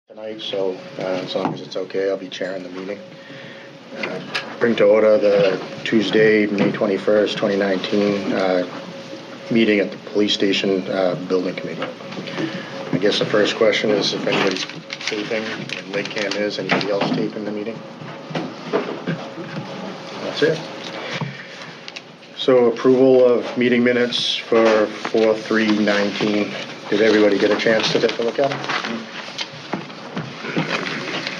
tonight, so as long as it's okay, I'll be chairing the meeting. Bring to order the Tuesday, May 21st, 2019 meeting at the police station building committee. I guess the first question is if anybody's taping, and Lake Cam is, anybody else taping the meeting? That's it. So approval of meeting minutes for 4/3/19. Did everybody get a chance to take a look at them?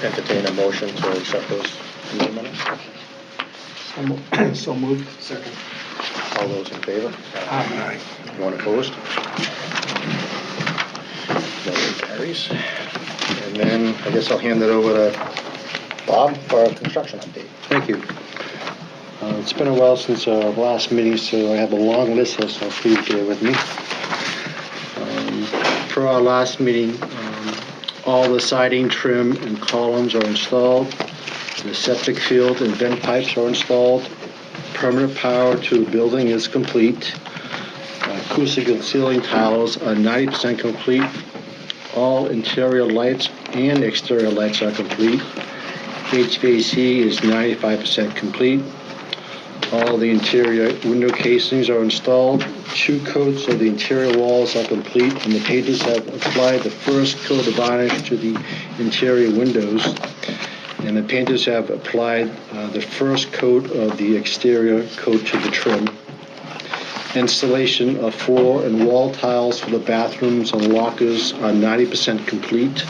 Entertain a motion to accept those meeting minutes. So moved. Second. All those in favor? Aye. One opposed? Motion carries. And then I guess I'll hand it over to Bob for a construction update. Thank you. It's been a while since our last meeting, so I have a long list here, so please bear with me. For our last meeting, all the siding, trim, and columns are installed. The septic field and vent pipes are installed. Permanent power to the building is complete. Acoustic and ceiling tiles are 90% complete. All interior lights and exterior lights are complete. HVAC is 95% complete. All the interior window casings are installed. 2 coats of the interior walls are complete, and the painters have applied the first coat of varnish to the interior windows. And the painters have applied the first coat of the exterior coat to the trim. Installation of floor and wall tiles for the bathrooms and lockers are 90% complete.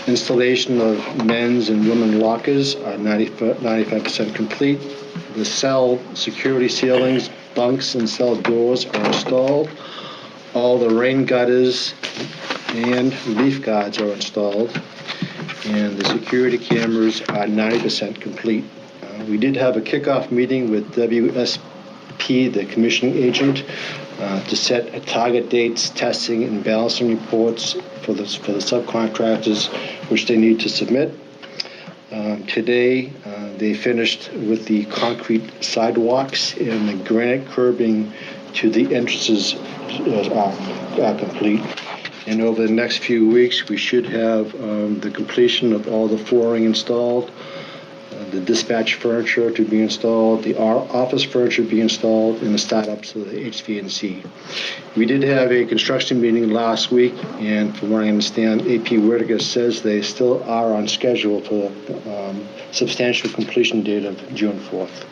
Installation of men's and women's lockers are 95% complete. The cell security ceilings, bunks, and cell doors are installed. All the rain gutters and leaf guards are installed. And the security cameras are 90% complete. We did have a kickoff meeting with WSP, the commissioning agent, to set target dates, testing, and balancing reports for the subcontractors which they need to submit. Today, they finished with the concrete sidewalks, and the granite curbing to the entrances are complete. And over the next few weeks, we should have the completion of all the flooring installed, the dispatch furniture to be installed, the office furniture to be installed, and the startups of the HVAC. We did have a construction meeting last week, and from what I understand, AP Whittaker says they still are on schedule for substantial completion date of June 4th.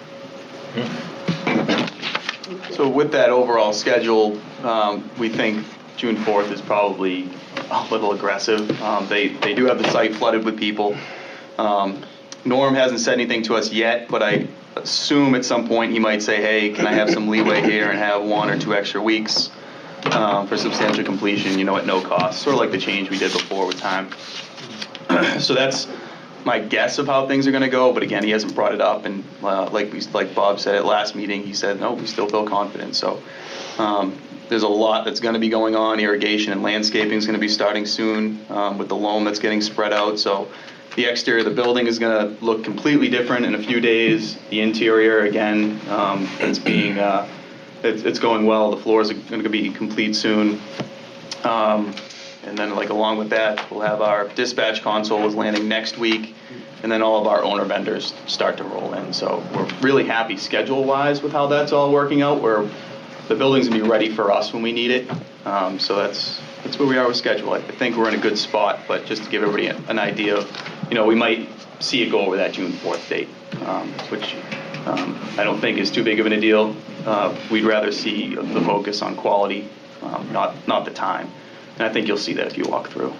So with that overall schedule, we think June 4th is probably a little aggressive. They do have the site flooded with people. Norm hasn't said anything to us yet, but I assume at some point he might say, hey, can I have some leeway here and have 1 or 2 extra weeks for substantial completion, at no cost, sort of like the change we did before with time. So that's my guess of how things are going to go, but again, he hasn't brought it up, and like Bob said at last meeting, he said, no, we still feel confident. So there's a lot that's going to be going on. Irrigation and landscaping is going to be starting soon with the loam that's getting spread out. So the exterior of the building is going to look completely different in a few days. The interior, again, it's going well. The floors are going to be complete soon. And then along with that, we'll have our dispatch console is landing next week, and then all of our owner vendors start to roll in. So we're really happy schedule-wise with how that's all working out. Where the building's gonna be ready for us when we need it. So that's where we are with schedule. I think we're in a good spot, but just to give everybody an idea of, we might see it go over that June 4th date, which I don't think is too big of a deal. We'd rather see the focus on quality, not the time. And I think you'll see that if you walk through.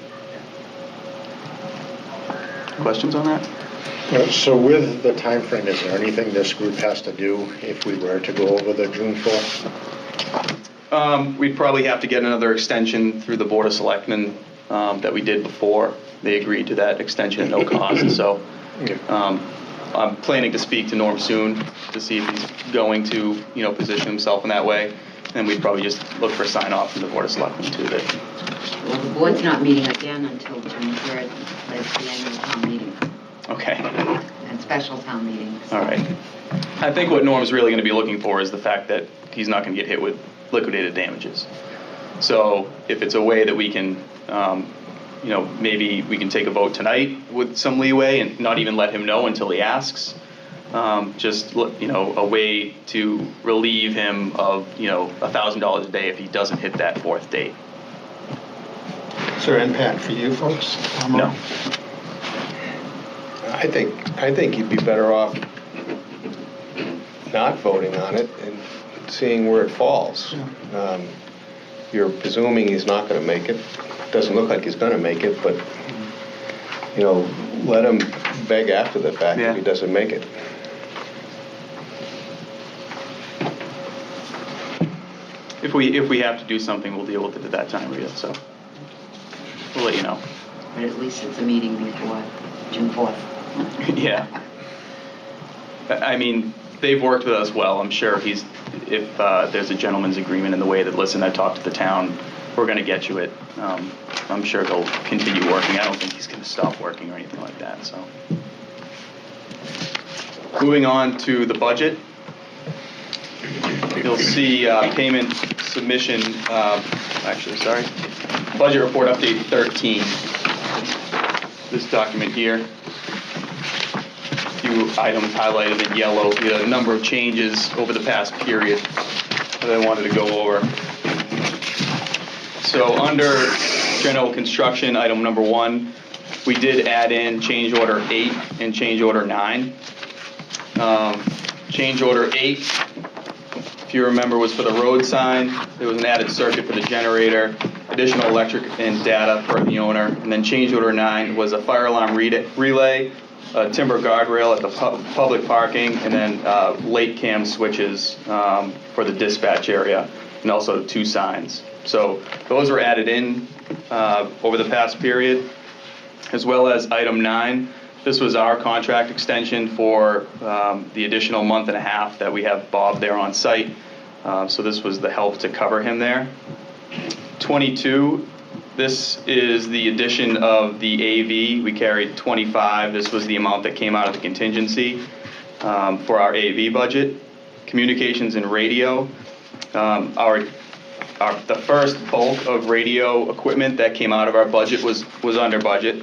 Questions on that? So with the time frame, is there anything this group has to do if we were to go over the June 4th? We'd probably have to get another extension through the Board of Selectmen that we did before. They agreed to that extension at no cost. So I'm planning to speak to Norm soon to see if he's going to, position himself in that way. And we'd probably just look for a sign off from the Board of Selectmen too. Well, the board's not meeting again until June 3rd. That's the annual town meeting. Okay. And special town meetings. All right. I think what Norm's really going to be looking for is the fact that he's not going to get hit with liquidated damages. So if it's a way that we can maybe we can take a vote tonight with some leeway and not even let him know until he asks. Just, a way to relieve him of, $1,000 a day if he doesn't hit that fourth date. Is there impact for you folks? No. I think you'd be better off not voting on it and seeing where it falls. You're presuming he's not going to make it. Doesn't look like he's going to make it, but, let him beg after the fact if he doesn't make it. If we have to do something, we'll deal with it at that time, Rita, so we'll let you know. But at least it's a meeting before June 4th. Yeah. I mean, they've worked with us well. I'm sure if there's a gentleman's agreement in the way that, listen, I talked to the town, we're going to get you it. I'm sure he'll continue working. I don't think he's going to stop working or anything like that, so. Moving on to the budget. You'll see payment submission, budget report update 13. This document here. A few items highlighted in yellow. We had a number of changes over the past period that I wanted to go over. So under general construction, item number 1, we did add in change order 8 and change order 9. Change order 8, if you remember, was for the road sign. There was an added circuit for the generator, additional electric and data for the owner. And then change order 9 was a fire alarm relay, a timber guardrail at the public parking, and then late cam switches for the dispatch area, and also 2 signs. So those were added in over the past period, as well as item 9. This was our contract extension for the additional month and a half that we have Bob there on site. So this was the help to cover him there. 22, this is the addition of the AV. We carried 25. This was the amount that came out of the contingency for our AV budget. Communications and radio. The first bulk of radio equipment that came out of our budget was under budget.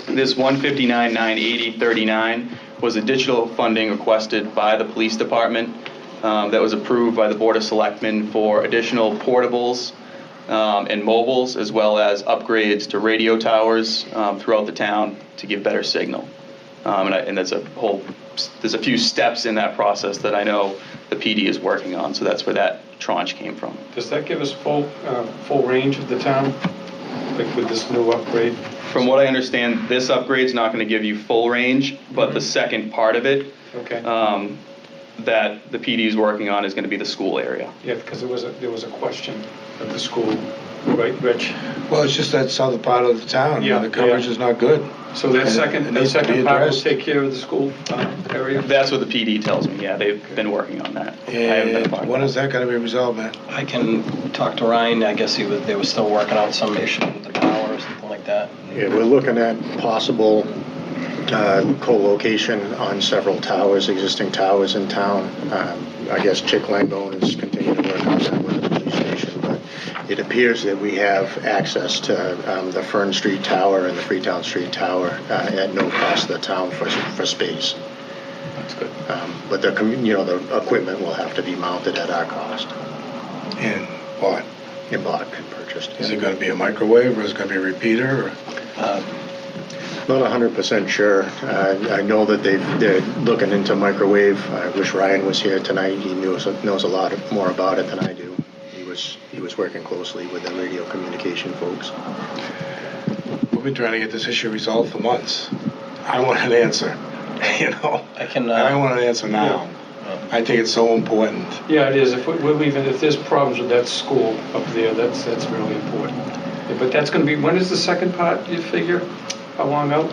This $159,980.39 was additional funding requested by the police department that was approved by the Board of Selectmen for additional portables and mobiles, as well as upgrades to radio towers throughout the town to give better signal. And there's a few steps in that process that I know the PD is working on, so that's where that tranche came from. Does that give us full range of the town, like with this new upgrade? From what I understand, this upgrade's not going to give you full range, but the second part of it, that the PD is working on, is going to be the school area. Yeah, because there was a question at the school, right, Rich? Well, it's just that southern part of the town, and the coverage is not good. So that second needs to be part will addressed. take care of the school area? That's what the PD tells me, yeah, they've been working on that. I haven't been a part of When that. is that going to be resolved, man? I can talk to Ryan. I guess they were still working out some issue with the power or something like that. Yeah, we're looking at possible co-location on several towers, existing towers in town. I guess Chick Langone is continuing to work on that with the police station, but it appears that we have access to the Fern Street Tower and the Freetown Street Tower at no cost to the town for space. That's good. But the equipment will have to be mounted at our cost. And what? And bought and purchased. Is it going to be a microwave, or is it going to be a repeater? Or? Not 100% sure. I know that they're looking into microwave. I wish Ryan was here tonight. He knows a lot more about it than I do. He was working closely with the radio communication folks. We've been trying to get this issue resolved for months. I want an answer, I can. I want an answer now. I think it's so important. Yeah, it is. If there's problems with that school up there, that's really important. Yeah, but that's going to be, when is the second part, you figure? How long out?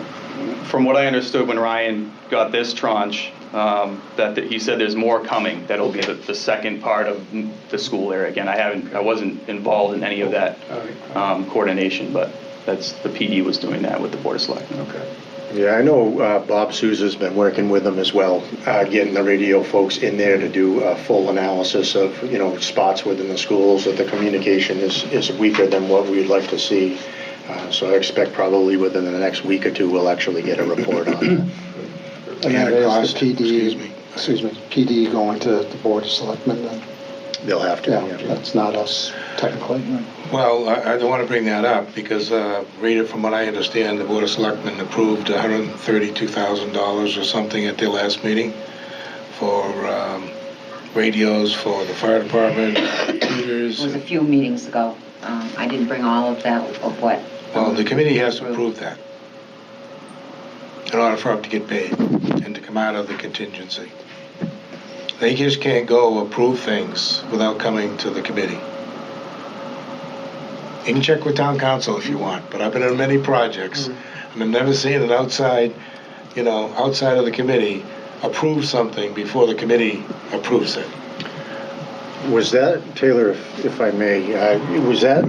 From what I understood when Ryan got this tranche, that he said there's more coming. That'll be the second part of the school area. Again, I wasn't involved in any of that coordination, but the PD was doing that with the Board of Selectmen. Okay. Yeah, I know Bob Sousa's been working with them as well, getting the radio folks in there to do a full analysis of, spots within the schools that the communication is weaker than what we'd like to see. So I expect probably within the next week or two, we'll actually get a report on that. And that And a is cost, the excuse PD, me. PD going to the Board of Selectmen then? They'll have to, Yeah, yeah. that's not us technically. Well, I don't want to bring that up because, Rita, from what I understand, the Board of Selectmen approved $132,000 or something at their last meeting for radios for the fire department, It computers. was a few meetings ago. I didn't bring all of that, of what. Well, the committee has to approve that in order for it to get paid and to come out of the contingency. They just can't go approve things without coming to the committee. You can check with town council if you want, but I've been in many projects, and I've never seen an outside of the committee approve something before the committee approves it. Was that, Taylor, if I may, was that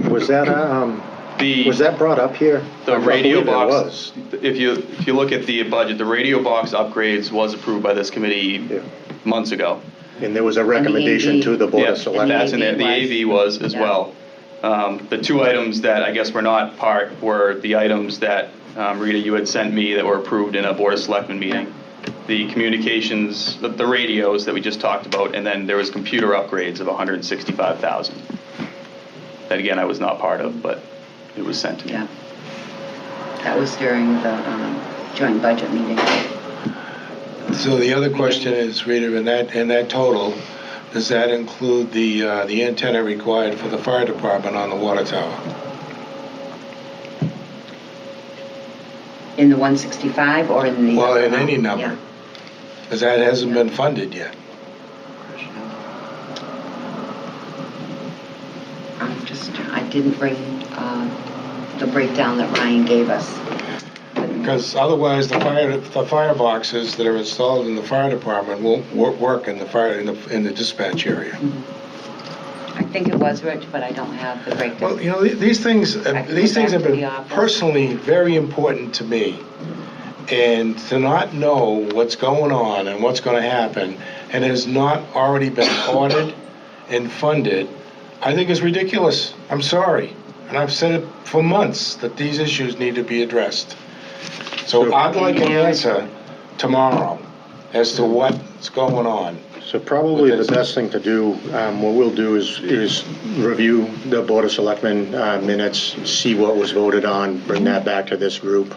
brought up here? The I radio believe it box, was. if you look at the budget, the radio box upgrades was approved by this committee Yeah. months ago. And there was a recommendation to the Board of Yeah, Selectmen. that's in there. The AV was as Yeah. well. The two items that I guess were not part were the items that, Rita, you had sent me that were approved in a Board of Selectmen meeting. The communications, the radios that we just talked about, and then there was computer upgrades of $165,000. That again, I was not part of, but it was sent to me. Yeah. That was during the joint budget meeting. So the other question is, Rita, in that total, does that include the antenna required for the fire department on the water tower? In the 165 or in the? Well, in any number, Yeah. because that hasn't been funded yet. I didn't bring the breakdown that Ryan gave us. Because otherwise, the fire boxes that are installed in the fire department won't work in the dispatch area. I think it was Rich, but I don't have the breakdown. Well, these things can have go back to been the office. personally very important to me. And to not know what's going on and what's going to happen, and has not already been ordered and funded, I think is ridiculous. I'm sorry. And I've said it for months that these issues need to be addressed. So I'd like an answer tomorrow as to what's going on. So probably With the this. best thing to do, what we'll do is review the Board of Selectmen minutes, see what was voted on, bring that back to this group.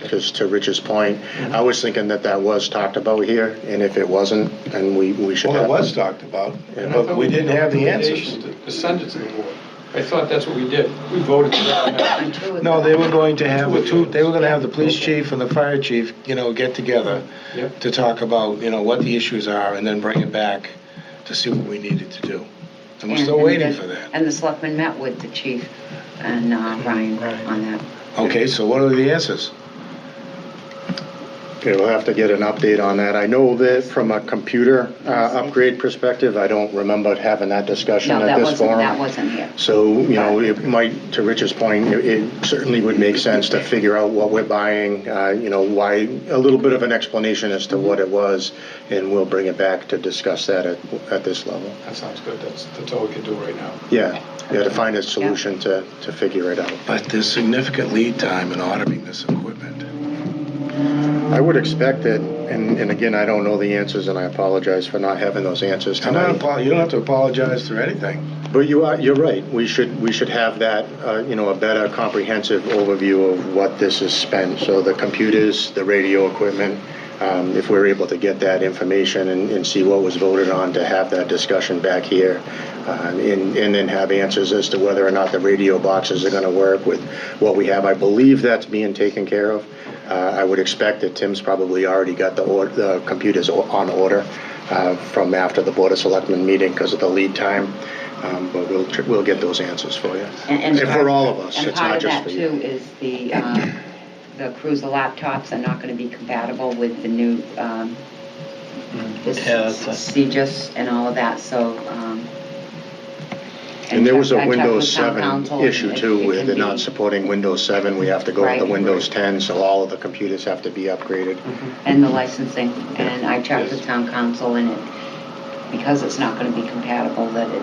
Because to Rich's point, I was thinking that was talked about here, and if it wasn't, then we should have. Well, it was talked about, And I thought but we didn't have the answers. recommendation to send it to the board. I thought that's what we did. We voted to that. On two of No, them. they were going to have the police chief and the fire chief, get together Yep. to talk about, what the issues are and then bring it back to see what we needed to do. And we're still waiting for that. And the selectmen met with the chief and Ryan on that. Okay, so what are the answers? Okay, we'll have to get an update on that. I know that from a computer upgrade perspective, I don't remember having that discussion No, at this forum. that wasn't here. So, it might, to Rich's point, it certainly would make sense to figure out what we're buying, why, a little bit of an explanation as to what it was, and we'll bring it back to discuss that at this level. That sounds good. That's all we can do right now. Yeah, to find a solution to figure it out. But there's significant lead time in ordering this equipment. I would expect that, and again, I don't know the answers, and I apologize for not having those answers You don't tonight. have to apologize for anything. But you're right. We should have that, a better comprehensive overview of what this is spent. So the computers, the radio equipment, if we're able to get that information and see what was voted on, to have that discussion back here, and then have answers as to whether or not the radio boxes are going to work with what we have. I believe that's being taken care of. I would expect that Tim's probably already got the computers on order from after the Board of Selectmen meeting because of the lead time. But we'll get those answers for you. And for all of us, it's not just for you. And part of that too is the cruiser laptops are not going to be compatible with the new, CGIS and all of that, so. And there was a I checked Windows with town 7 council, issue it too, where can they're be- not supporting Windows 7. We have to go with the Right. Windows 10, so all of the computers have to be upgraded. And the licensing, and I checked Yes. with town council, and because it's not going to be compatible, that it,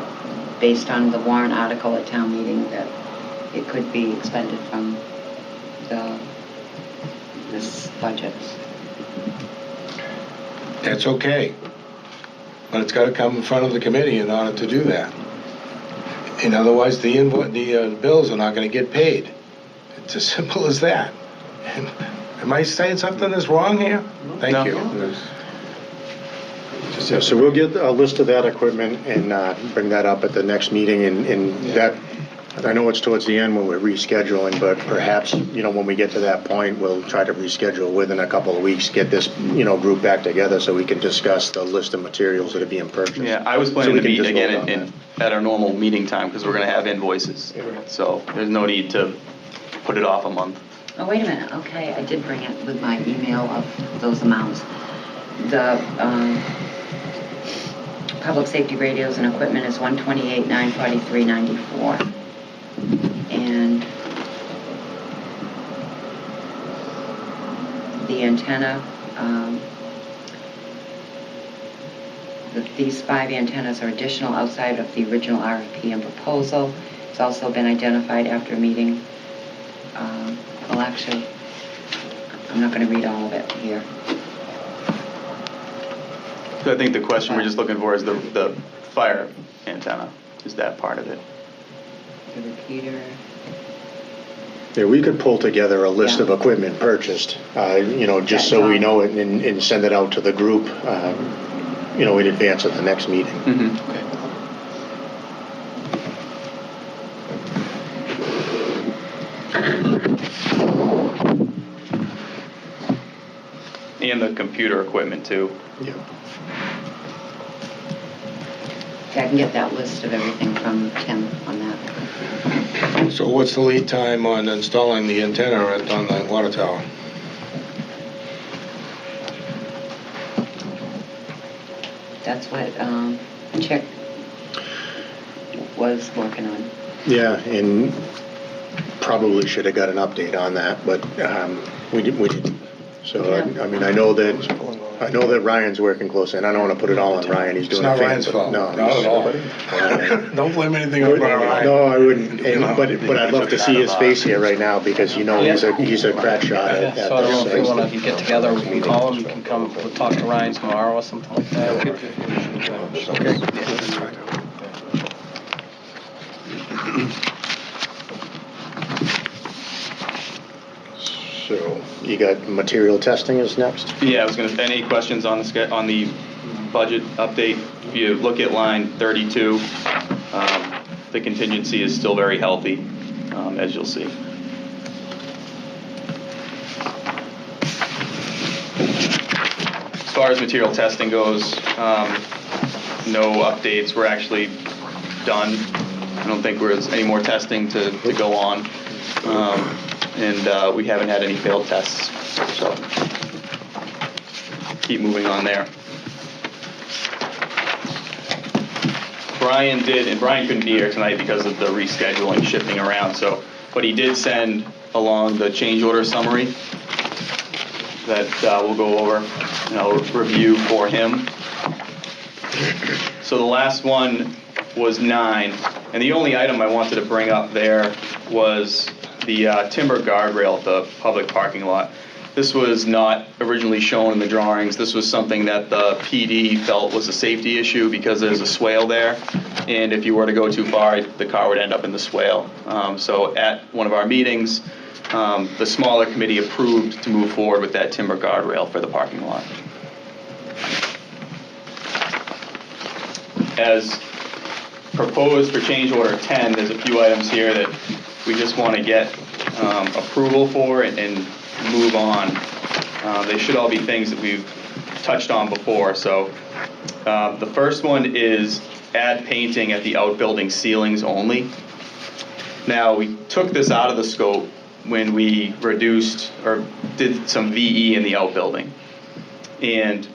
based on the warrant article at town meeting, that it could be expended from this budget. That's okay. But it's gotta come in front of the committee in order to do that. And otherwise, the bills are not gonna get paid. It's as simple as that. Am I saying something that's wrong here? Thank you. Yeah, so we'll get a list of that equipment and bring that up at the next meeting, and that, I know it's towards the end when we're rescheduling, but perhaps, when we get to that point, we'll try to reschedule within a couple of weeks, get this, group back together so we can discuss the list of materials that are being purchased. Yeah, I was So planning we to can meet just vote again on in at our normal meeting time, because we're gonna have invoices. So there's no need to put it off a month. Oh, wait a minute, okay, I did bring it with my email of those amounts. The public safety radios and equipment is $128,943.94. And the antenna, these 5 antennas are additional outside of the original RFP and proposal. It's also been identified after a meeting. Well, actually, I'm not going to read all of it here. So I think the question we're just looking for is the fire antenna. Is that part of it? The repeater. Yeah, we could pull together a list Yeah. of equipment purchased, just so we know it and send it out to the group, in advance of the next meeting. Mm-hmm. And the computer equipment too. Yeah. Okay, I can get that list of everything from Tim on that. So what's the lead time on installing the antenna on the water tower? That's what Chick was working on. Yeah, and probably should have got an update on that, but we didn't. So, Yeah. I know that Ryan's working closely, and I don't want to put it all on Ryan, he's It's doing a not favor. Ryan's fault. No, Not at all. Don't blame anything on Ryan. No, I wouldn't, but I'd love to see his face here right now, because he's a crack shot at Yeah, so I don't know if we this. want to get together, we can call him, you can come, we'll talk to Ryan tomorrow or something like that. Okay. So, you got material testing is next? Yeah, I was gonna, any questions on the budget update? If you look at line 32, the contingency is still very healthy, as you'll see. As far as material testing goes, no updates. We're actually done. I don't think there's any more testing to go on. And we haven't had any failed tests, so keep moving on there. Brian did, and Brian couldn't be here tonight because of the rescheduling, shifting around, but he did send along the change order summary that we'll go over, and I'll review for him. So the last one was 9, and the only item I wanted to bring up there was the timber guardrail at the public parking lot. This was not originally shown in the drawings. This was something that the PD felt was a safety issue because there's a swale there, and if you were to go too far, the car would end up in the swale. So at one of our meetings, the smaller committee approved to move forward with that timber guardrail for the parking lot. As proposed for change order 10, there's a few items here that we just want to get approval for and move on. They should all be things that we've touched on before. So the first one is add painting at the outbuilding ceilings only. Now, we took this out of the scope when we reduced or did some VE in the outbuilding. And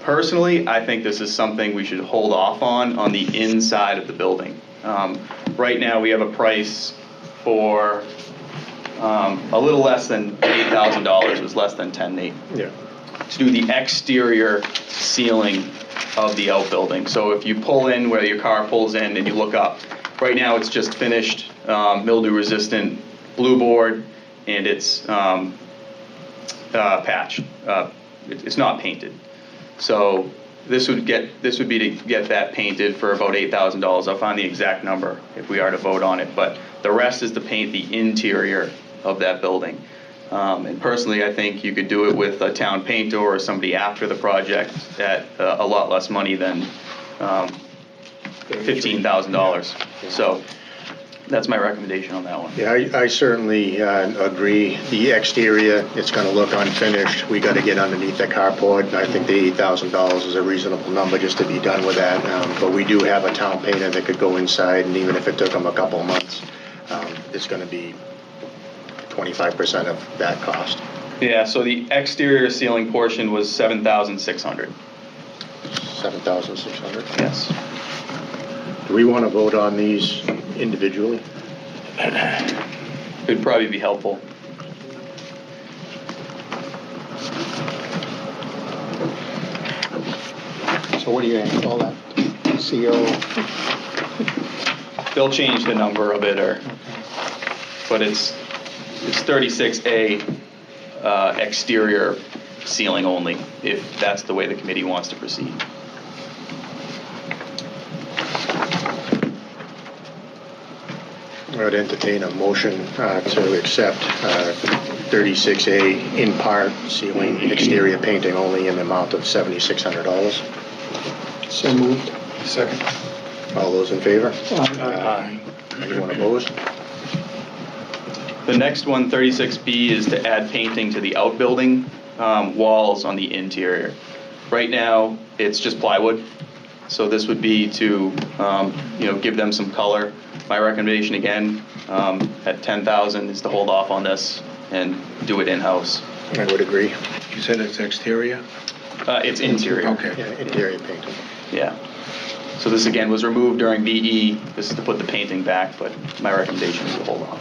personally, I think this is something we should hold off on the inside of the building. Right now, we have a price for a little less than $8,000. It was less than $10,800. Yeah. To do the exterior ceiling of the outbuilding. So if you pull in where your car pulls in and you look up, Right now, it's just finished, mildew-resistant blue board, and it's patched. It's not painted. So this would be to get that painted for about $8,000. I'll find the exact number if we are to vote on it, but the rest is to paint the interior of that building. And personally, I think you could do it with a town painter or somebody after the project at a lot less money than $15,000. So that's my recommendation on that one. Yeah, I certainly agree. The exterior, it's gonna look unfinished. We gotta get underneath the carport. I think the $8,000 is a reasonable number just to be done with that. But we do have a town painter that could go inside, and even if it took them a couple of months, it's gonna be 25% of that cost. Yeah, so the exterior ceiling portion was $7,600. 7,600. Yes. Do we wanna vote on these individually? It'd probably be helpful. So what do you call that? CO? They'll change the number a bit, but it's 36A exterior ceiling only, if that's the way the committee wants to proceed. I would entertain a motion to accept 36A in part ceiling exterior painting only in the amount of $7,600. So moved. Second. All those in favor? Aye. Anyone opposed? The next one, 36B, is to add painting to the outbuilding walls on the interior. Right now, it's just plywood, so this would be to give them some color. My recommendation again at $10,000 is to hold off on this and do it in-house. I would agree. You said it's exterior? It's interior. Okay. Yeah, interior painting. Yeah. So this again was removed during BE. This is to put the painting back, but my recommendation is to hold on.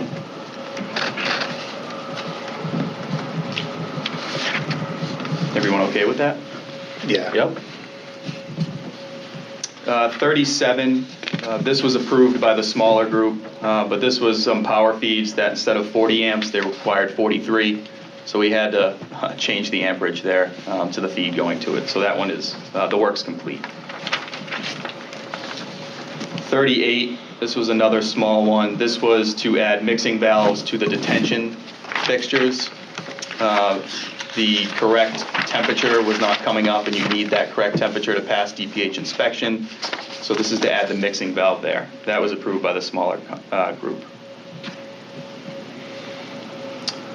Everyone okay with that? Yeah. Yep. 37, this was approved by the smaller group, but this was some power feeds that instead of 40 amps, they required 43. So we had to change the amperage there to the feed going to it. So that one is, the work's complete. 38, this was another small one. This was to add mixing valves to the detention fixtures. The correct temperature was not coming up, and you need that correct temperature to pass DPH inspection. So this is to add the mixing valve there. That was approved by the smaller group.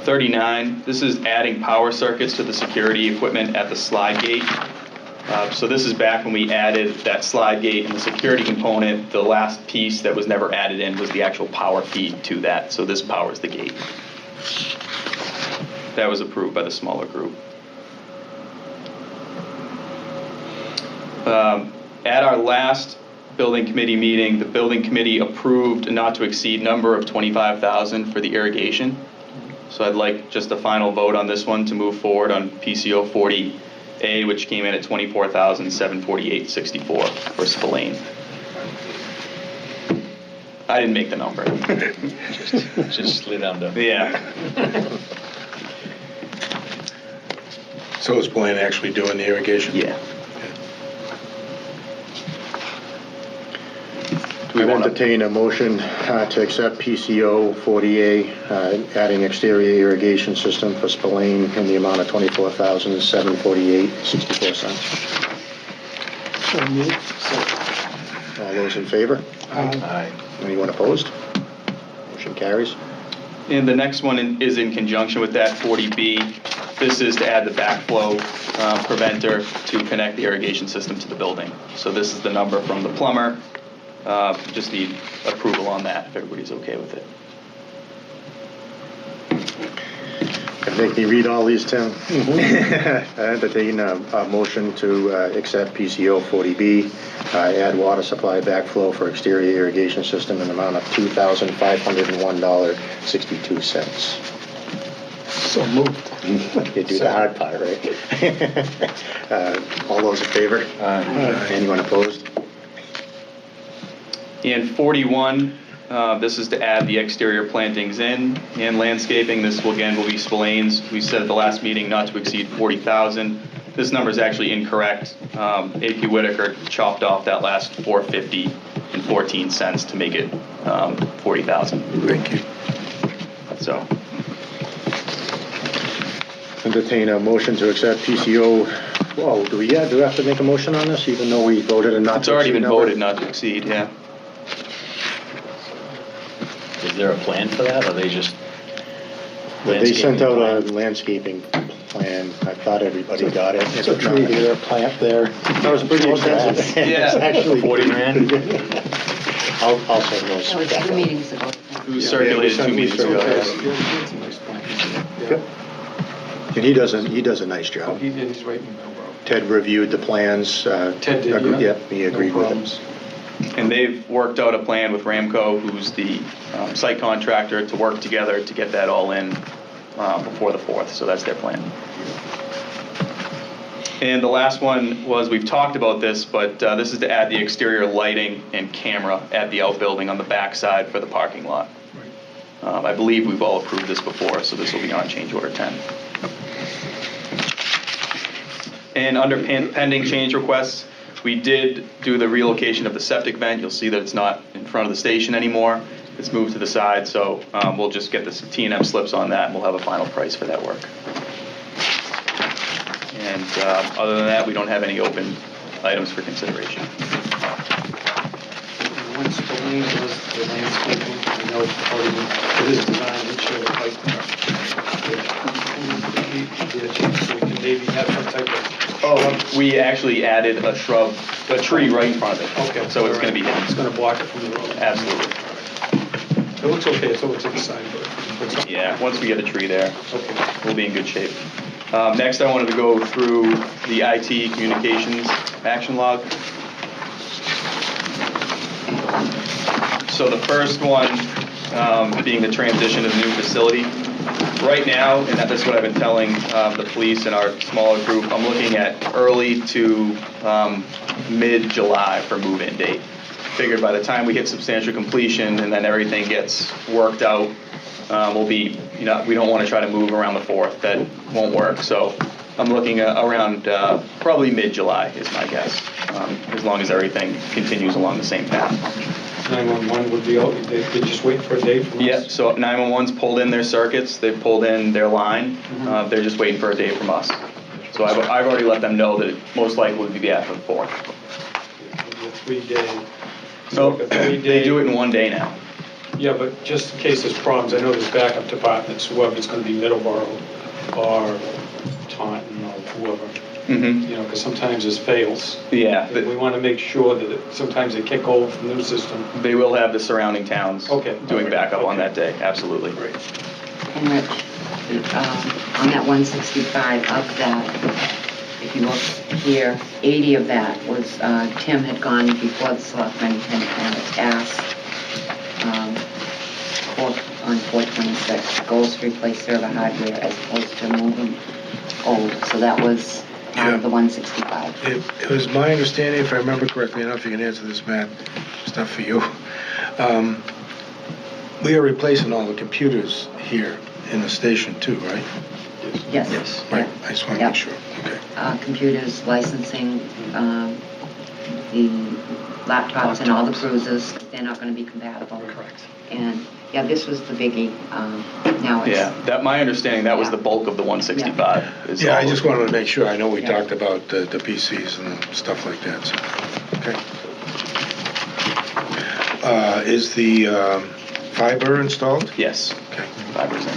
39, this is adding power circuits to the security equipment at the slide gate. So this is back when we added that slide gate and the security component. The last piece that was never added in was the actual power feed to that. So this powers the gate. That was approved by the smaller group. At our last building committee meeting, the building committee approved a not to exceed number of $25,000 for the irrigation. So I'd like just a final vote on this one to move forward on PCO 40A, which came in at $24,748.64 for Spillane. I didn't make the number. Just lay down to. Yeah. So is Blaine actually doing the irrigation? Yeah. We entertain a motion to accept PCO 40A, adding exterior irrigation system for Spillane in the amount of $24,748.64. So moved. All those in favor? Aye. Anyone opposed? Motion carries. And the next one is in conjunction with that 40B. This is to add the backflow preventer to connect the irrigation system to the building. So this is the number from the plumber. Just need approval on that if everybody's okay with it. Can make me read all these, Tim? I entertain a motion to accept PCO 40B, add water supply backflow for exterior irrigation system in the amount of $2,501.62. So moved. You do the hard part, right? All those in favor? Aye. Anyone opposed? And 41, this is to add the exterior plantings in and landscaping. This will be spillane. We said at the last meeting not to exceed 40,000. This number is actually incorrect. AP Whitaker chopped off that last 450 and 14 cents to make it 40,000. Thank you. So, Entertain a motion to accept PCO. Whoa, do we have to make a motion on this, even though we voted and not to it's already exceed been number? voted not to exceed, yeah. Is there a plan for that, or they just? They sent out a landscaping plan? landscaping plan. I thought everybody got it. It's a tree there, a plant there. That was pretty expensive. Yeah. It's actually 40 grand? I'll send those. That was 2 meetings ago. It was circulated 2 meetings ago. Yes, yeah. yeah, it's a nice plan. Yeah. And he does a nice job. He's right in the middle. Ted reviewed the plans. Ted did, yeah? Yeah, he No agreed with problems. it. And they've worked out a plan with Ramco, who's the site contractor, to work together to get that all in before the 4th, so that's their plan. And the last one was, we've talked about this, but this is to add the exterior lighting and camera at the outbuilding on the backside for the parking lot. I believe we've all approved this before, so this will be on change order 10. And under pending change requests, we did do the relocation of the septic vent. You'll see that it's not in front of the station anymore. It's moved to the side, so we'll just get the T&M slips on that, and we'll have a final price for that work. And other than that, we don't have any open items for consideration. Once the lane was the landscaping, I know it's already, it is designed to show the height. So we can maybe have some type of. Oh, we actually added a tree right in front of it. Okay. So it's going to be hidden. It's going to block it from the road. Absolutely. It looks okay, it's over to the side, but. Yeah, once we get a tree there, Okay. we'll be in good shape. Next, I wanted to go through the IT communications action log. So the first one being the transition to the new facility. Right now, and that's what I've been telling the police and our smaller group, I'm looking at early to mid-July for move-in date. Figured by the time we hit substantial completion and then everything gets worked out, we'll be, we don't want to try to move around the 4th. That won't work. So I'm looking around probably mid-July is my guess, as long as everything continues along the same path. 911 would be, they just wait for a date from us? Yep, so 911's pulled in their circuits, they've pulled in their line, they're just waiting for a date from us. So I've already let them know that it most likely would be after the 4th. Maybe a 3-day. So like a 3-day. they do it in one day now. Yeah, but just in case there's problems, I know there's backup departments, whoever, it's gonna be Middleborough or Taunton or whoever. Because sometimes it fails. Yeah, And we want to make sure that sometimes they kick over from the new system. they will have the surrounding towns Okay. doing backup on Okay. that day, absolutely. Great. And Rich, on that 165 of that, if you look here, 80 of that was, Tim had gone before the selectmen and asked on 426, goals to replace server hardware as opposed to moving old. So that was out of the 165. It was my understanding, if I remember correctly, I don't know if you can answer this, Matt, it's not for you. We are replacing all the computers here in the station too, right? Yes. Yes. Right, Yeah. I just want to Yeah. make sure, okay. Computers, licensing, the laptops and all the cruisers, they're not going to be compatible. Correct. And, yeah, this was the biggie. Now it's. Yeah, my understanding, that was the Yeah. bulk of the 165. is Yeah, all I of just it. wanted to make sure, I know we Yeah. talked about the PCs and stuff like that, so, okay. Is the fiber installed? Yes, Okay. 5%.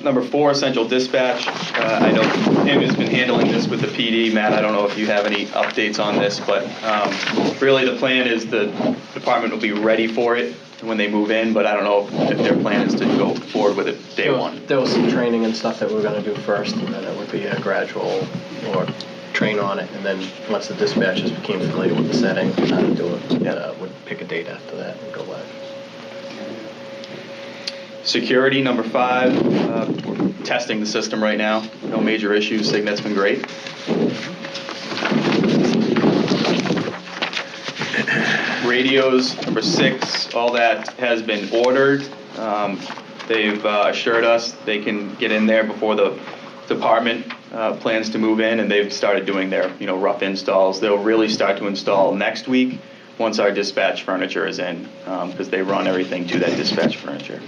Number 4, central dispatch. I know Tim has been handling this with the PD. Matt, I don't know if you have any updates on this, but really the plan is the department will be ready for it when they move in, but I don't know if their plan is to go forward with it day one. There was some training and stuff that we were gonna do first, and then it would be a gradual, or train on it, and then once the dispatchers became familiar with the setting, how to do it, would pick a date after that and go live. Security, number 5, we're testing the system right now. No major issues. Signet's been great. Radios, number 6, all that has been ordered. They've assured us they can get in there before the department plans to move in, and they've started doing their, rough installs. They'll really start to install next week once our dispatch furniture is in, because they run everything to that dispatch furniture.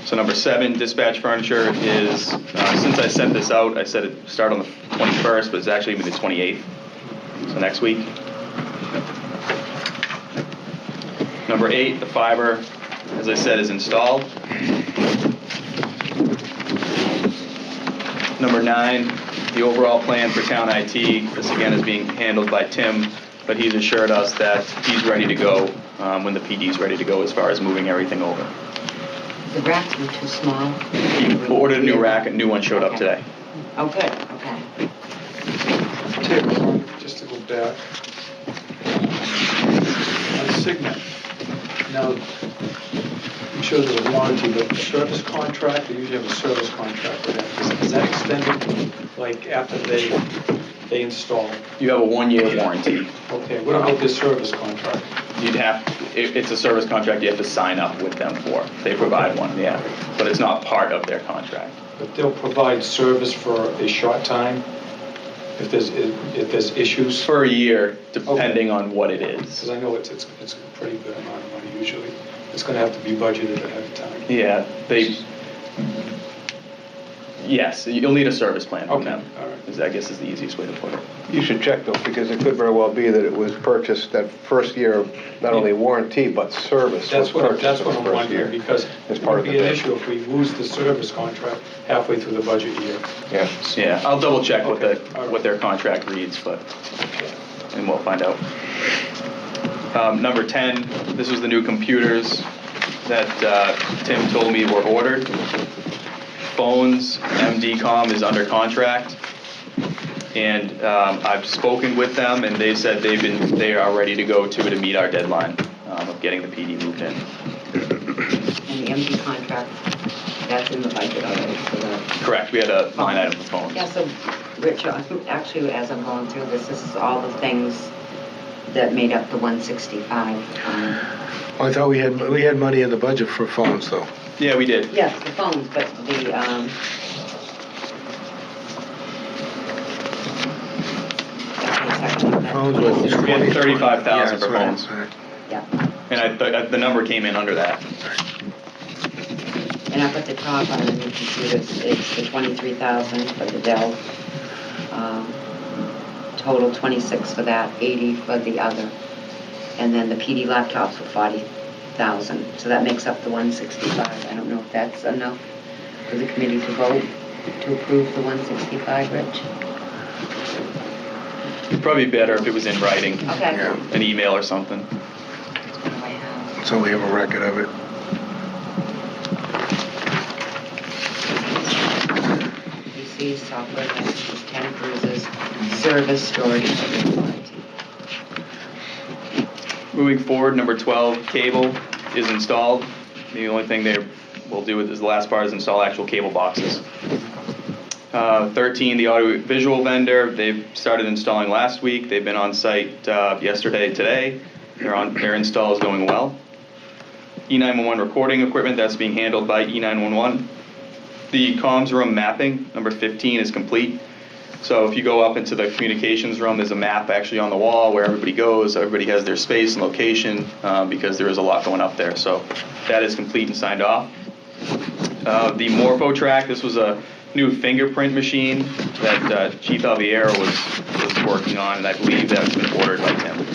So number 7, dispatch furniture is, since I sent this out, I said it start on the 21st, but it's actually going to be the 28th, so next week. Number 8, the fiber, as I said, is installed. Number 9, the overall plan for town IT. This again is being handled by Tim, but he's assured us that he's ready to go when the PD's ready to go as far as moving everything over. The racks were too small. He ordered a new rack, a new one showed up today. Oh, good, okay. Tim, just to go back. On Signet, now, I'm sure there's a warranty, but the service contract, they usually have a service contract with that. Is that extended, like, after they install? You have a 1-year warranty. Okay, what about this service contract? It's a service contract you have to sign up with them for. They provide one, yeah. But it's not part of their contract. But they'll provide service for a short time if there's issues? For a year, depending on what it is. Because I know it's a pretty good amount of money usually. It's going to have to be budgeted ahead of time. Yeah, yes, you'll need a service plan from them. All right. I guess is the easiest way to put it. You should check though, because it could very well be that it was purchased that first year, of not only warranty, but service was That's what purchased I'm the first wondering, year. because As it part would of be the an bid. issue if we lose the service contract halfway through the budget year. Yeah. Yeah, I'll double check Okay, all right. what their contract reads, and we'll find out. Number 10, this was the new computers that Tim told me were ordered. Phones, MDCOM is under contract, and I've spoken with them, and they said they are ready to go to meet our deadline of getting the PD moved in. And the MD contract, that's in the budget already for the... Correct, we had a line item for phones. Yeah, so, Rich, actually, as I'm going through this is all the things that made up the 165. I thought we had money in the budget for phones, though. Yeah, we did. Yes, the phones, but the, Phones was We had 35,000 for Yeah, phones. that's right. Yeah, And the number came in under that. and up at the top on the new computers, it's the 23,000 for the Dell. Total 26 for that, 80 for the other. And then the PD laptops were 40,000, so that makes up the 165. I don't know if that's enough for the committee to vote to approve the 165, Rich? It'd probably be better if it was in writing, Okay. Yeah. an email or something. What do I have? So we have a record of it. PC, software licenses, 10 cruisers, service, storage, and warranty. Moving forward, number 12, cable is installed. The only thing they will do is the last part is install actual cable boxes. 13, the audiovisual vendor, they've started installing last week. They've been on site yesterday, today. Their install is going well. E911 recording equipment, that's being handled by E911. The comms room mapping, number 15, is complete. So if you go up into the communications room, there's a map actually on the wall where everybody goes. Everybody has their space and location because there is a lot going up there. So that is complete and signed off. The Morpho Track, this was a new fingerprint machine that Chief Alviero was working on, and I believe that's been ordered by him.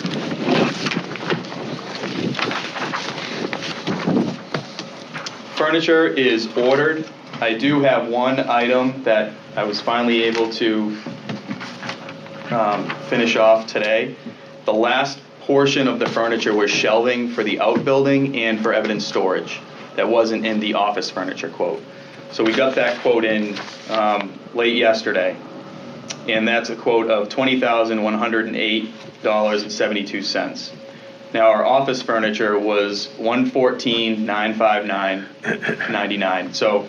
Furniture is ordered. I do have one item that I was finally able to finish off today. The last portion of the furniture was shelving for the outbuilding and for evidence storage. That wasn't in the office furniture quote. So we got that quote in late yesterday, and that's a quote of $20,108.72. Now our office furniture was $114,959.99. So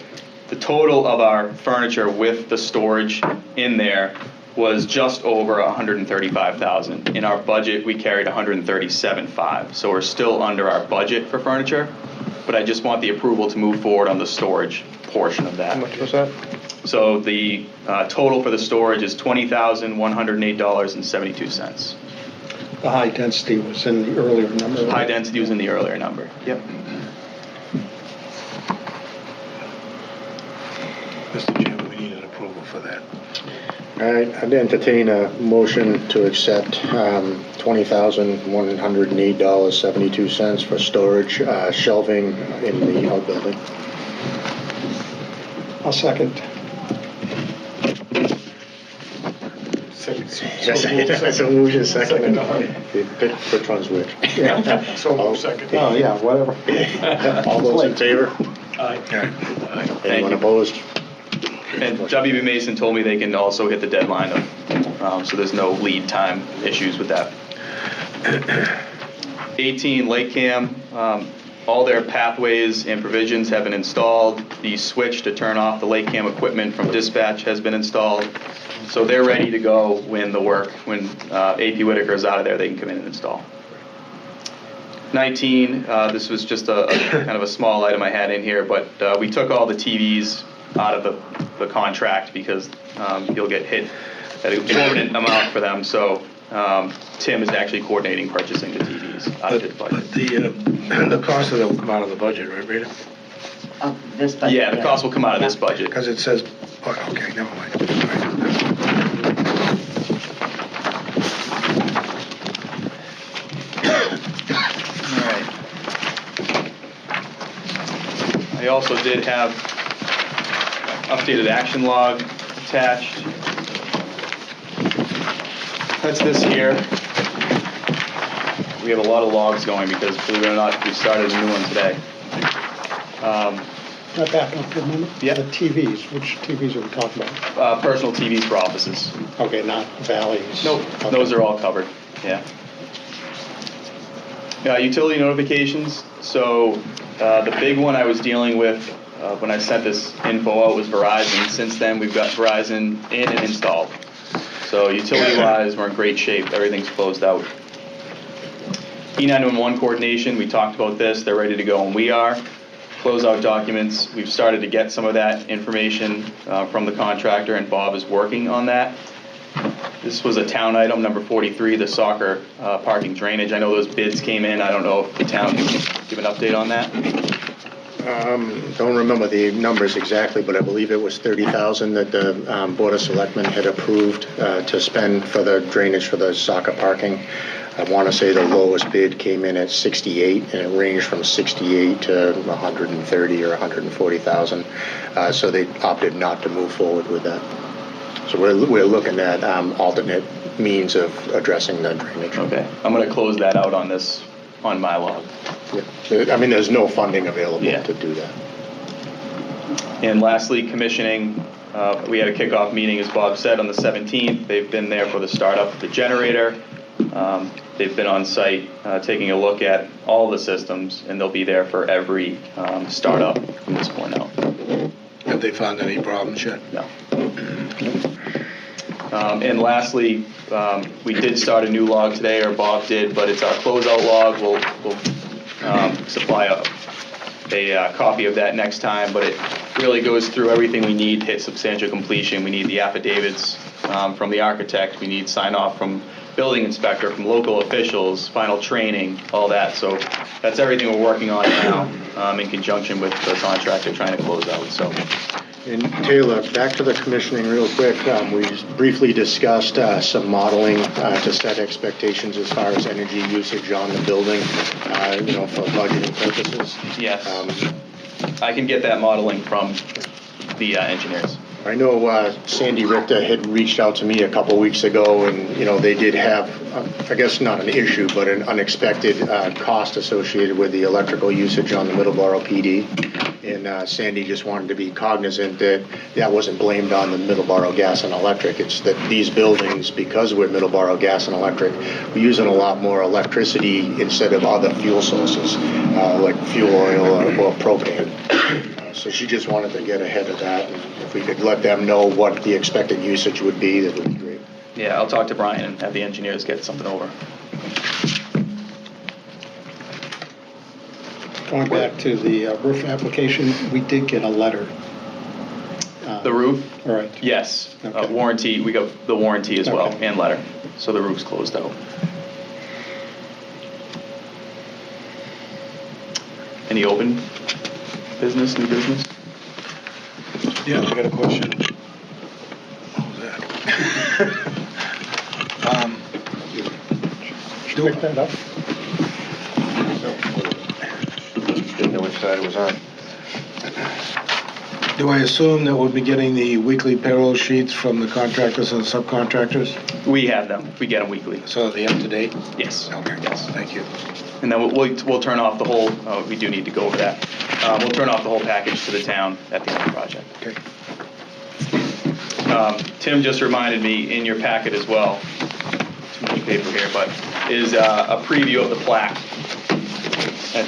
the total of our furniture with the storage in there was just over 135,000. In our budget, we carried 137.5, so we're still under our budget for furniture, but I just want the approval to move forward on the storage portion of that. How much was that? So the total for the storage is $20,108.72. The high density was in the earlier number. High density was in the earlier number. Yep. Mr. Chairman, we need an approval for that. All right, I'd entertain a motion to accept $20,108.72 for storage shelving in the outbuilding. I'll second. So move your second. Which one's which? So move second. Oh, yeah, whatever. All those in favor? Aye. Anyone you. opposed? And WB Mason told me they can also hit the deadline of, so there's no lead time issues with that. 18 Lake Cam, all their pathways and provisions have been installed. The switch to turn off the Lake Cam equipment from dispatch has been installed. So they're ready to go when AP Whitaker is out of there, they can come in and install. 19, this was just a kind of a small item I had in here, but we took all the TVs out of the contract because you'll get hit at an exorbitant amount for them. So Tim is actually coordinating purchasing the TVs out of his budget. But the cost of that will come out of the budget, right, Rita? This budget. Yeah, the cost will come out of this budget. Because it says, oh, okay, never mind. All right. I also did have updated action log attached. That's this here. We have a lot of logs going because, believe it or not, we started a new one today. Back up for a minute. Yeah. The TVs, which TVs are we talking about? Personal TVs for offices. Okay, not Valley's. Nope, Okay. those are all covered, yeah. Utility notifications, so the big one I was dealing with when I sent this info out was Verizon. Since then, we've got Verizon in and installed. So utility-wise, we're in great shape, everything's closed out. E911 coordination, we talked about this, they're ready to go, and we are. Closeout documents, we've started to get some of that information from the contractor, and Bob is working on that. This was a town item, number 43, the soccer parking drainage. I know those bids came in. I don't know if the town can give an update on that. Don't remember the numbers exactly, but I believe it was 30,000 that the Board of Selectmen had approved to spend for the drainage for the soccer parking. I want to say the lowest bid came in at 68, and it ranged from 68 to 130 or 140,000. So they opted not to move forward with that. So we're looking at alternate means of addressing the drainage. Okay, I'm going to close that out on my log. Yeah. I mean, there's no funding available Yeah. to do that. And lastly, commissioning. We had a kickoff meeting, as Bob said, on the 17th. They've been there for the startup of the generator. They've been on site taking a look at all the systems, and they'll be there for every startup from this point out. Have they found any problems yet? No. And lastly, we did start a new log today, or Bob did, but it's our closeout log. We'll supply a copy of that next time, but it really goes through everything we need to hit substantial completion. We need the affidavits from the architect. We need sign off from building inspector, from local officials, final training, all that. So that's everything we're working on now in conjunction with the contractor trying to close out. So. And Taylor, back to the commissioning real quick. We briefly discussed some modeling to set expectations as far as energy usage on the building, for budgeting purposes. Yes. I can get that modeling from the engineers. I know Sandy Richter had reached out to me a couple weeks ago, and, they did have, I guess not an issue, but an unexpected cost associated with the electrical usage on the Middleborough PD. And Sandy just wanted to be cognizant that that wasn't blamed on the Middleborough Gas and Electric. It's that these buildings, because we're Middleborough Gas and Electric, we're using a lot more electricity instead of other fuel sources, like fuel oil or propane. So she just wanted to get ahead of that, and if we could let them know what the expected usage would be, that would be great. Yeah, I'll talk to Brian and have the engineers get something over. Going back to the roof application, we did get a letter. The roof? All right. Yes. Okay. Warranty, we got the warranty as well, Okay. and letter. So the roof's closed out. Any open business, new business? Yeah, I got a question. What was that? Pick that up. Didn't know which side it was on. Do I assume that we'll be getting the weekly payroll sheets from the contractors and subcontractors? We have them. We get them weekly. So are they up to date? Yes. Okay, thank you. And then we'll turn off the whole, we do need to go over that. We'll turn off the whole package to the town at the end of the project. Okay. Tim just reminded me in your packet as well, too much paper here, but is a preview of the plaque. And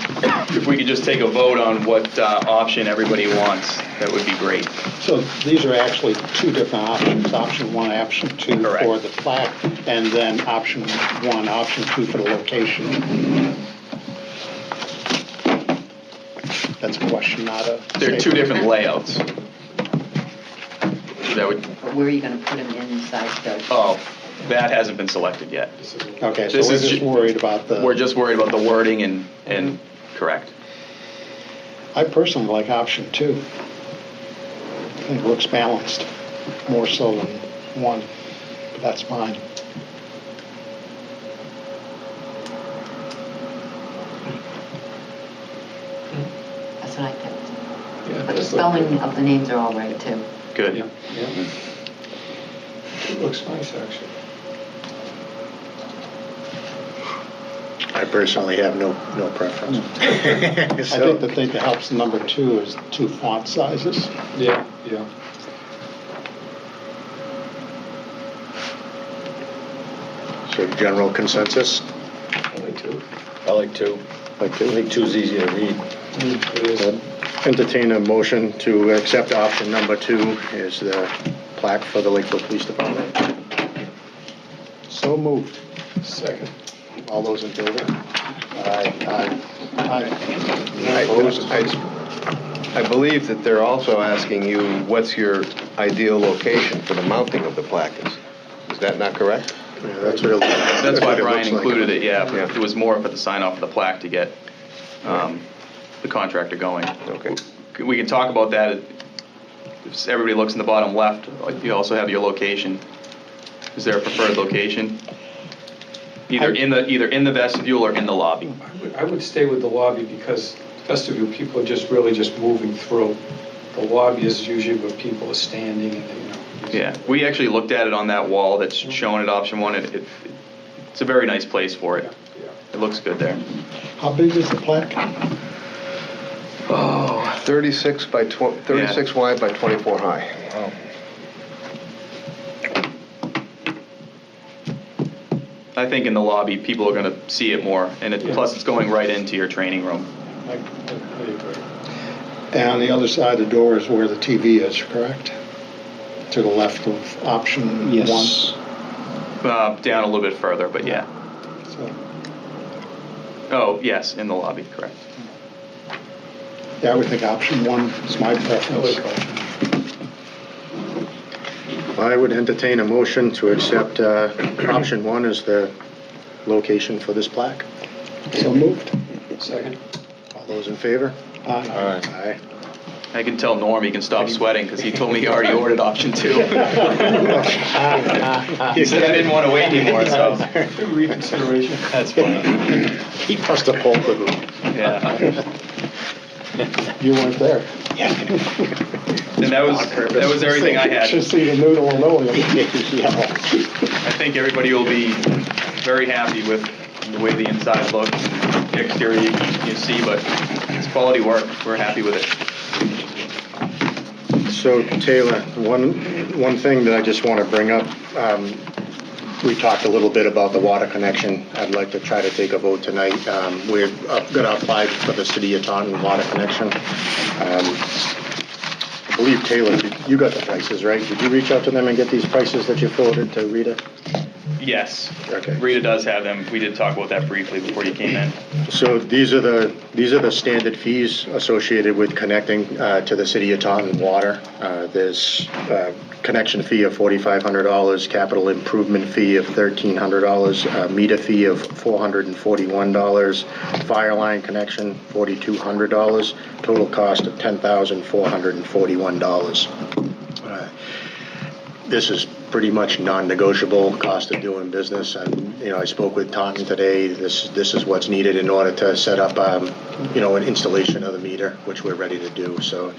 if we could just take a vote on what option everybody wants, that would be great. So these are actually two different options, option one, option two Correct. for the plaque, and then option one, option two for the location. That's a question, not a... They're two different layouts. That would, Where are you gonna put them inside the? oh, that hasn't been selected yet. Okay, so This we're is just ju- worried about the... We're just worried about the wording and correct. I personally like option two. I think it looks balanced, more so than one, but that's mine. That's what I picked. Yeah, But the that's what- spelling of the names are all right too. Good. Yeah. It looks nice, actually. I personally have no preference. I think the thing that helps number two is two font sizes. Yeah, yeah. So general consensus? Only two. I like two. Like I to think two's easier to read. It is. entertain a motion to accept option number 2 is the plaque for the Lakeville Police Department. So moved. Second. All those in favor? Aye. I believe that they're also asking you, what's your ideal location for the mounting of the plaque is? Is that not correct? Yeah, that's what it That's why what it Brian looks like. included it, yeah. Yeah. It was more for the sign off of the plaque to get the contractor going. Okay. We can talk about that. If everybody looks in the bottom left, you also have your location. Is there a preferred location? Either in the vestibule or in the lobby. I would stay with the lobby because vestibule, people are just really just moving through. The lobby is usually where people are standing and, you know. Yeah, we actually looked at it on that wall that's shown at option 1. It's a very nice place for it. Yeah. It looks good there. How big is the plaque? Oh, 36 wide by 24 high. I think in the lobby, people are going to see it more, and plus it's going right into your training room. I agree. And on the other side of the door is where the TV is, correct? To the left of option one? Yes. Down a little bit further, but yeah. So, Oh, yes, in the lobby, correct. yeah, I would think option one is my I preference. like option. I would entertain a motion to accept option 1 as the location for this plaque. So moved. Second. All those in favor? Aye. Aye. I can tell Norm he can stop sweating because he told me he already ordered option 2. He said I didn't want to wait anymore, so. Reconsideration. That's funny. He must have pulled the hoop. Yeah. You weren't there. And that was everything I had. Should see the noodle and know. I think everybody will be very happy with the way the inside looks. The exterior you see, but it's quality work. We're happy with it. So Taylor, one thing that I just want to bring up, we talked a little bit about the water connection. I'd like to try to take a vote tonight. We're going to apply for the City of Taunton water connection. I believe Taylor, you got the prices, right? Did you reach out to them and get these prices that you forwarded to Rita? Yes. Okay. Rita does have them. We did talk about that briefly before you came in. So these are the standard fees associated with connecting to the city of Taunton water. There's connection fee of $4,500, capital improvement fee of $1,300, meter fee of $441, fire line connection $4,200, total cost of $10,441. This is pretty much non-negotiable cost of doing business. And, I spoke with Taunton today. This is what's needed in order to set up, an installation of the meter, which we're ready to do. So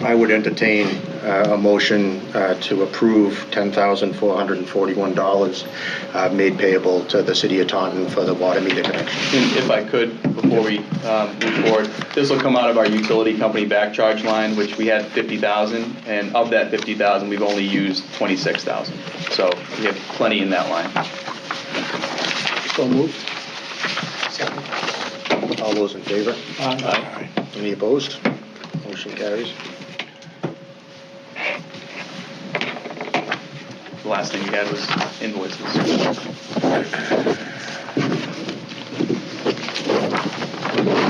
I would entertain a motion to approve $10,441 made payable to the city of Taunton for the water meter connection. And if I could, before we move forward, this will come out of our utility company back charge line, which we had $50,000, and of that $50,000, we've only used $26,000. So we have plenty in that line. So moved. All those in favor? Aye. Any opposed? Motion carries. The last thing we had was invoices.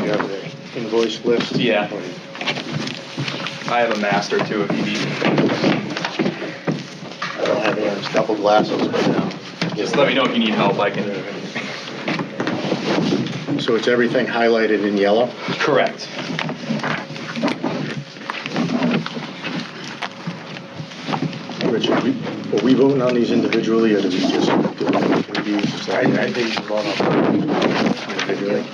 You have the invoice list? Yeah. I have a master too if you need it. I don't have any double glasses, but Just let me know if you need help, I can. So it's everything highlighted in yellow? Correct. Richard, are we voting on these individually, or do we just do reviews? Is that- I think you vote on Individually.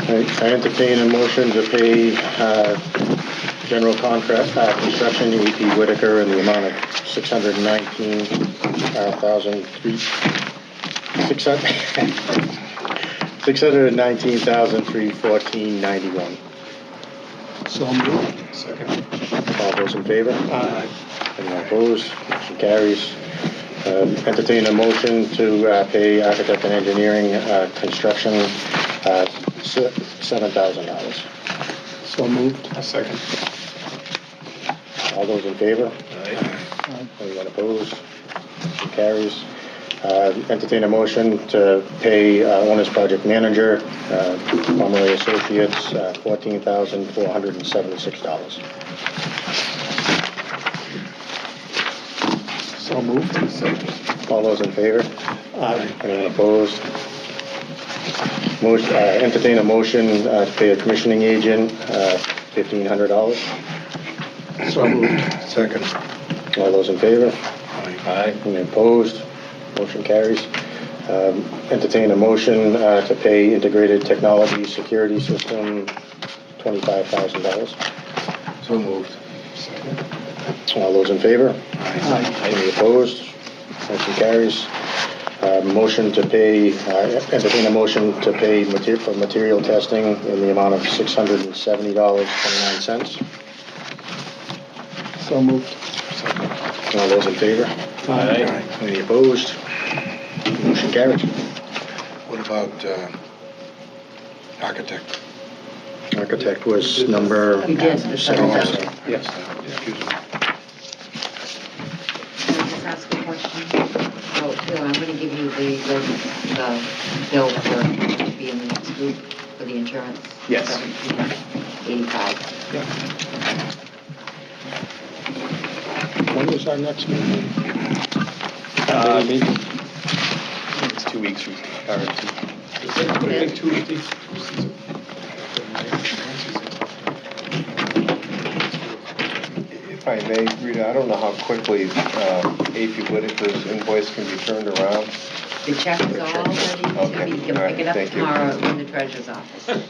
I entertain a motion to pay general contract, construction, E.P. Whitaker, in the amount of $619,314.91. So moved. Second. All those in favor? Aye. Anyone opposed? Motion carries. Entertain a motion to pay architect and engineering construction $7,000. So moved. Second. All those in favor? Aye. Anyone opposed? Motion carries. Entertain a motion to pay owner's project manager, Pomeroy Associates, $14,476. So moved. All those in favor? Aye. Anyone opposed? Motion, entertain a motion to pay a commissioning agent $1,500. So moved. Second. All those in favor? Aye. Any opposed? Motion carries. Entertain a motion to pay integrated technology security system $25,000. So moved. All those in favor? Aye. Any opposed? Motion carries. Motion to pay, entertain a motion to pay for material testing in the amount of $670.29. So moved. All those in favor? Aye. Any opposed? Motion carries. What about architect? Architect was number You did, the 7,000. Yes. Excuse me. Can I just ask a question? Oh, Taylor, I'm gonna give you the bill for, to be in the next group for the insurance. Yes. 85. When is our next meeting? It's 2 weeks from, or Tuesday. If I may, Rita, I don't know how quickly AP Whitaker's invoice can be turned around. The check is all ready to Okay, be, you can all right, pick it up thank you. tomorrow in the treasurer's office.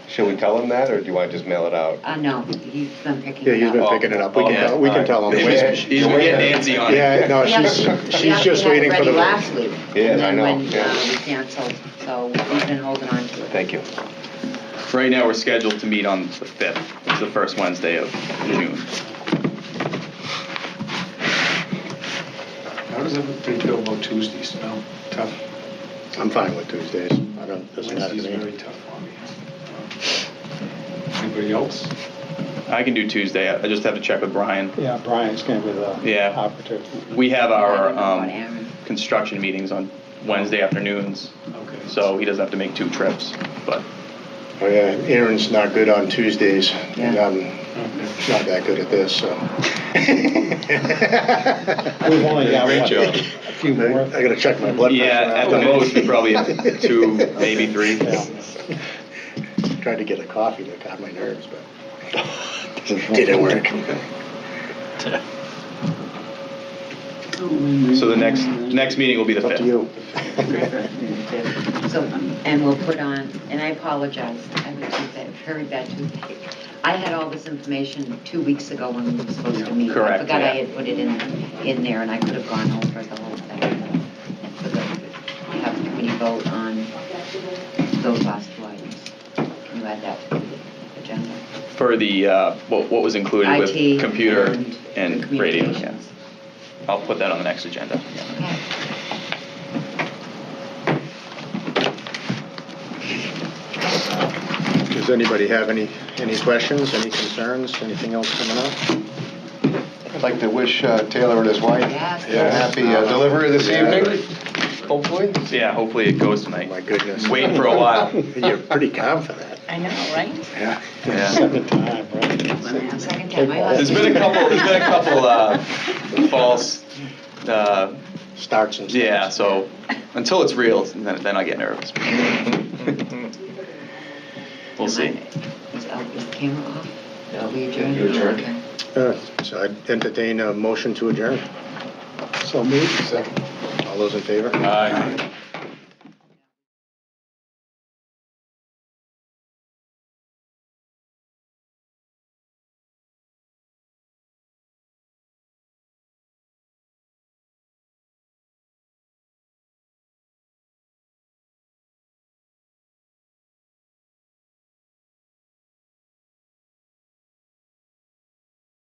Should we tell him that, or do you want to just mail it out? No, he's been picking Yeah, it he's up. been picking it up. We Okay. can tell him. he's gonna get Nancy on it. Yeah, no, We she's actually just waiting for had the. it ready last week. Yeah, I know, And then yeah. when we canceled, so we've been holding on to it. Thank you. Right now, we're scheduled to meet on the 5th. It's the first Wednesday of June. How does everybody feel about Tuesdays? No, tough. I'm fine with Tuesdays. Doesn't matter to Wednesday's me. very tough for me. Anybody else? I can do Tuesday. I just have to check with Brian. Yeah, Brian's gonna be the Yeah. operative. We have I don't know our about Aaron. construction meetings on Wednesday afternoons, Okay. so he doesn't have to make 2 trips, but. Oh, yeah, Aaron's not good on Tuesdays, and Yeah. I'm not that good at this, so. We've only got, Great what, job. a few more? I gotta check my blood pressure. Yeah, at the most, we probably have 2, maybe 3. Tried to get a coffee to calm my nerves, but didn't work. So the next meeting will be the 5th. Up to you. So, and we'll put on, and I apologize, I have a toothache, very bad toothache. I had all this information 2 weeks ago when we were supposed to meet. Correct, I forgot I yeah. had put it in there, and I could have gone over the whole thing. And for the, we have the committee vote on those last 2 items. Can you add that to the agenda? For the, what was included with IT computer and and radio, yeah. communications. I'll put that on the next agenda. Okay. Does anybody have any questions, any concerns, anything else coming up? I'd like to wish Taylor and his wife Yes. a happy delivery this evening, hopefully. Yeah, hopefully it goes Oh, tonight. my goodness. Waiting for a while. You're pretty calm for that. I know, right? Yeah. Yeah. Second time, right? Second time, my There's been a couple false, Starts and stops. yeah, so until it's real, then I get nervous. We'll see. Is the camera off? Yeah. We adjourned? You adjourned. Okay. So I'd entertain a motion to adjourn. So moved. Second. All those in favor? Aye.